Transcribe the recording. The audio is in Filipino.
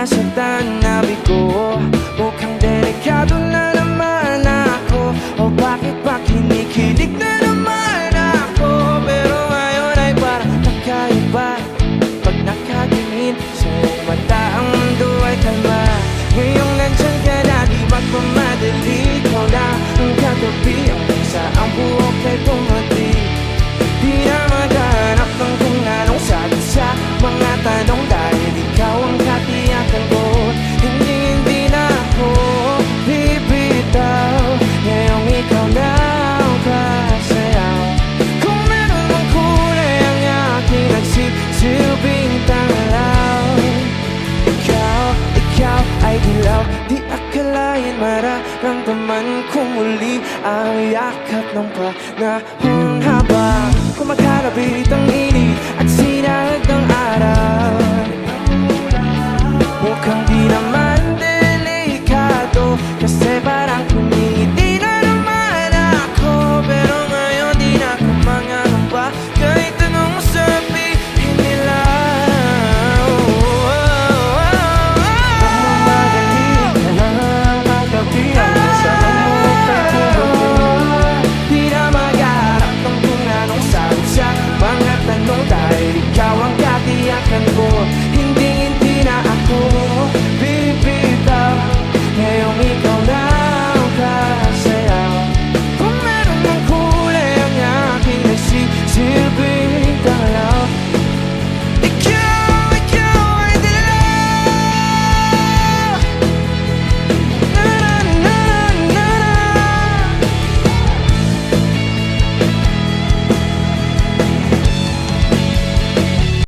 nasa tanabi ko. Mukhang delikado na naman ako. O bakit ba kinikilig na naman ako? Pero ngayon ay parang nakaiba. Pag nakatingin sa iyong mata, ang mundo ay kalma. Ngayong nandyan ka na, di magmamadali. Ikaw na ang katabi, hanggang sa ang buhok ay pumati. Di na maghanap ng kung anong sagot sa mga tanong, dahil ikaw ang katiyakan ko. Hindi na ako bibitaw, ngayong ikaw na ang kasayaw. Kung meron mang kulay ang aking nagsisilbing tanglaw, ikaw ay dilaw. Di akalain mararamdaman ko muli ang yakap ng panahon habang kumakalabit ang init at sinahag ng araw.